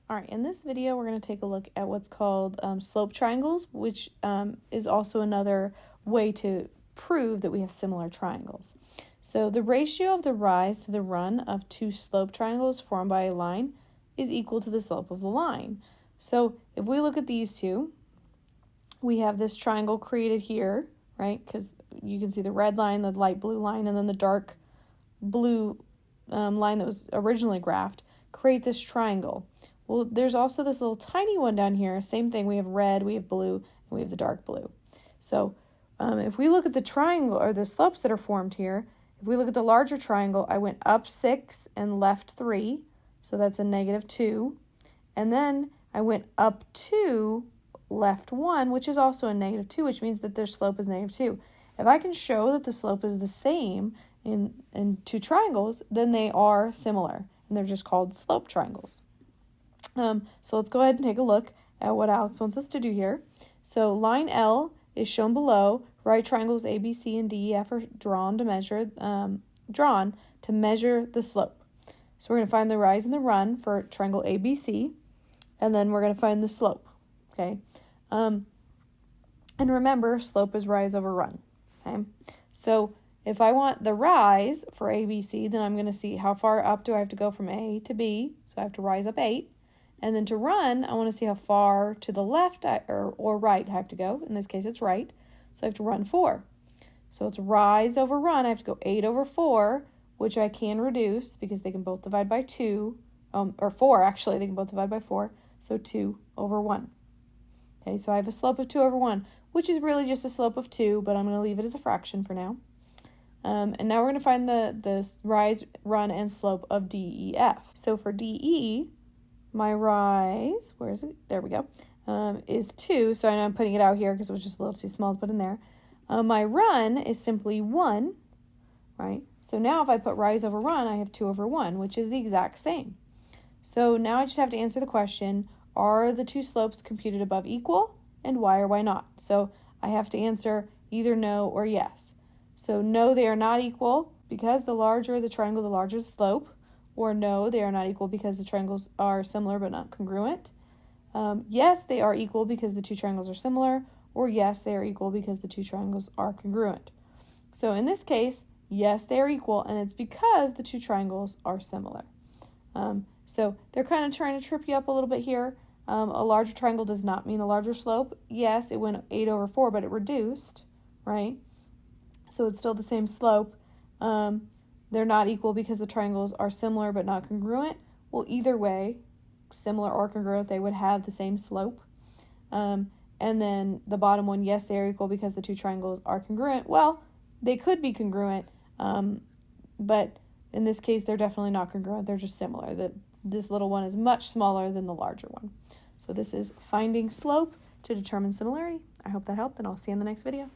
All right, in this video, we're going to take a look at what's called slope triangles, which is also another way to prove that we have similar triangles. So the ratio of the rise to the run of two slope triangles formed by a line is equal to the slope of the line. So if we look at these two, we have this triangle created here, right? Because you can see the red line, the light blue line, and then the dark blue line that was originally graphed create this triangle. Well, there's also this little tiny one down here. Same thing. We have red, we have blue, and we have the dark blue. So if we look at the triangle or the slopes that are formed here, if we look at the larger triangle, I went up 6 and left 3. So that's a -2. And then I went up 2, left 1, which is also a -2, which means that their slope is -2. If I can show that the slope is the same in two triangles, then they are similar, and they're just called slope triangles. So let's go ahead and take a look at what Alex wants us to do here. So line L is shown below. Right triangles A, B, C, and D, E, F are drawn to measure the slope. So we're going to find the rise and the run for triangle A, B, C, and then we're going to find the slope. Okay. And remember, slope is rise over run. Okay. So if I want the rise for A, B, C, then I'm going to see how far up do I have to go from A to B. So I have to rise up 8. And then to run, I want to see how far to the left or right I have to go. In this case, it's right. So I have to run 4. So it's rise over run. I have to go 8 over 4, which I can reduce because they can both divide by 2. Or 4, actually. They can both divide by 4. So 2 over 1. Okay, so I have a slope of 2 over 1, which is really just a slope of 2, but I'm going to leave it as a fraction for now. And now we're going to find the rise, run, and slope of DEF. So for DE, my rise, where is it? There we go, is 2. So I'm putting it out here because it was just a little too small to put in there. My run is simply 1, right? So now if I put rise over run, I have 2 over 1, which is the exact same. So now I just have to answer the question, are the two slopes computed above equal, and why or why not? So I have to answer either no or yes. So no, they are not equal because the larger the triangle, the larger the slope. Or no, they are not equal because the triangles are similar but not congruent. Yes, they are equal because the two triangles are similar. Or yes, they are equal because the two triangles are congruent. So in this case, yes, they are equal, and it's because the two triangles are similar. So they're kind of trying to trip you up a little bit here. A larger triangle does not mean a larger slope. Yes, it went 8 over 4, but it reduced, right? So it's still the same slope. They're not equal because the triangles are similar but not congruent. Well, either way, similar or congruent, they would have the same slope. And then the bottom one, yes, they are equal because the two triangles are congruent. Well, they could be congruent, but in this case, they're definitely not congruent. They're just similar. This little one is much smaller than the larger one. So this is finding slope to determine similarity. I hope that helped, and I'll see you in the next video.